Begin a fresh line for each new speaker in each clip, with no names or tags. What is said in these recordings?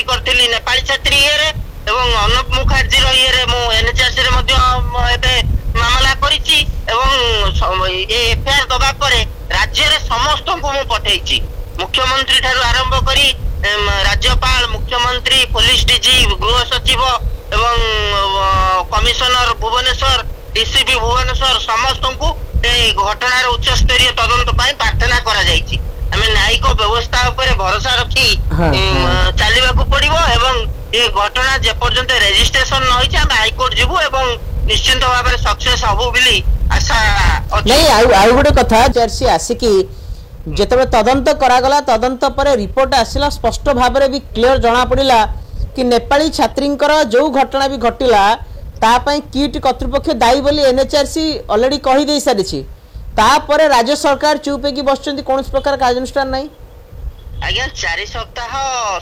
Duty କରିଥିଲି नेपाली छात्री इे एवं अर्णब मुखर्जी इे मु एनएचआरसी रे मध्य एबे मामला करिछि एवं एफआईआर दबा परे राज्य रे समस्त को मु पठेछि मुख्यमंत्री ठारू आरंभ करी राज्यपाल मुख्यमंत्री पुलिस डीजी गृह सचिव एवं कमिशनर भुवनेश्वर डीसीपी भुवनेश्वर समस्त को घटनार उच्च स्तरीय तदंत पाई प्रार्थना करा जायछि हमें न्यायिक व्यवस्था ऊपर भरोसा रखी चलवा को पड़िबो एवं ये घटना जे पर्यंत रजिस्ट्रेशन न होइछ हम हाईकोर्ट जीवु एवं निश्चित भाव में सक्सेस हबु बिली आशा
नहीं आउ गोटे कथा जर्सी आसिकी जेतबे तदंत करागला तदंत पर रिपोर्ट आसिला स्पष्ट भाव में भी क्लियर जना पड़िला कि नेपाली छात्रींकर जो घटना भी घटिला तापाई किट कर्तृपक्ष दायी बोली एनएचआरसी ऑलरेडी कही दे सारी तापर राज्य सरकार चुप की बसचंती कौन प्रकार कार्यानुष्ठान नहीं
आज्ञा 4 सप्ताह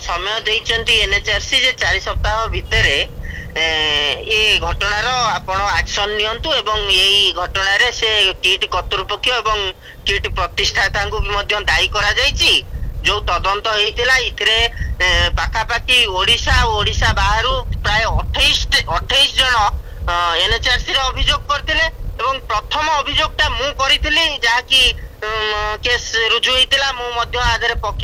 समय देइचंती एनएचआरसी जे 4 सप्ताह भितरे ये घटनार आपण एक्शन नियंतु एवं यही घटना रे से किट कर्तृपक्ष एवं किट प्रतिष्ठाता को भी मध्य दायी करा जायछि जो तदंत होइतिला इथरे पाखापाखी ओडिशा बाहरु प्राय 28 जन एनएचआरसी रे अभियोग करथिले एवं प्रथम अभियोगटा मु करिथिली जहा कि केस रुजु होइतिला मु मध्य आदरे पक्ष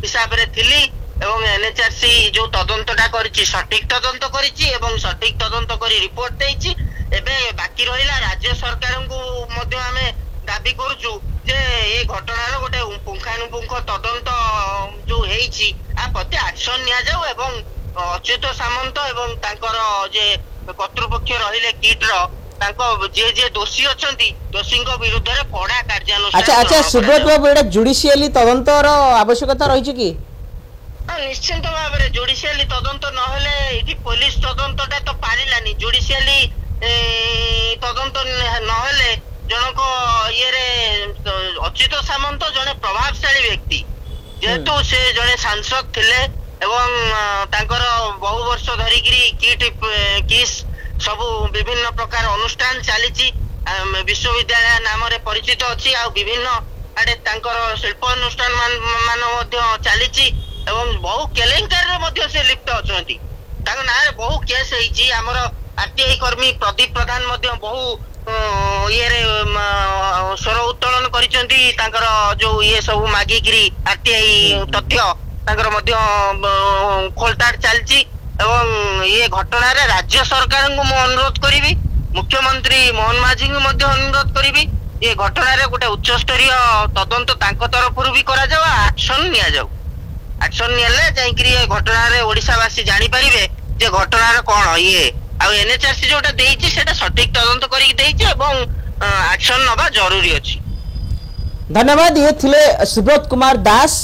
हिसाब रे थिली एवं एनएचआरसी जो तदंतटा करिछि सटीक तदंत करिछि एवं सटीक तदंत करी रिपोर्ट देइछि एबे बाकी रहिला राज्य सरकार को मध्य हमें दाबी करूछु जे ए घटनार गोटे पुंखानुपुंख तदंत जो हेइछि आ प्रति एक्शन निया जाऊ एवं अच्युत सामंत एवं तांकर जे कर्तृपक्ष रहिले किट रो तांको जे दोषी अछंती दोषींक विरुद्ध रे कड़ा कार्यानुष्ठान
अच्छा सुब्रत बाबू एटा जुडिशियली तदंतर आवश्यकता रहिछि कि
निश्चित भाव में जुडिशियली तदंत न हेले इठी पुलिस तदंतटा तो पारिलानी जुडिशियली तदंत न हेले जनक ये अच्युत सामंत जने प्रभावशाली व्यक्ति जेहेतु से जने सांसद थिले एवं तांकर बहु वर्ष धरिकी किस सबु विभिन्न प्रकार अनुष्ठान चली विश्वविद्यालय नाम रे परिचित अछि आ विभिन्न आडे तांकर शिल्प अनुष्ठान मान चली एवं बहु केलेंकार रे मध्य से लिप्त अछंती तांको ना रे बहु केस हेछि हमर आरटीआई कर्मी प्रदीप प्रधान मध्य बहु ये रे स्वर उत्तोलन करिसंती तांकर जो ये सब मागिगिरी आरटीआई तथ्य तांकर मध्य खोलताड़ चलची एवं ये घटना रे राज्य सरकार को मु अनुरोध करिवि मुख्यमंत्री मोहन माझी को मध्य अनुरोध करिवि ये घटना रे गोटे उच्च स्तरीय तदंत तांको तरफ भी करा जावा एक्शन निया जाऊ एक्शन नियले जाइकरी ये घटना रे ओडिसावासी जानि परिबे जे घटना रे कोन ये आ एनएचआरसी जोटा देइछि सेटा सटीक तदंत करी देइछि एवं एक्शन नबा जरूरी अछि।
धन्यवाद। ये थिले सुब्रत कुमार दास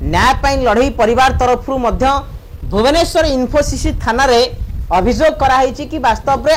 न्याय पाइन लड़ई परिवार तरफ मध्य भुवनेश्वर इन्फोसिस थाना रे अभियोग करा कि वास्तव रे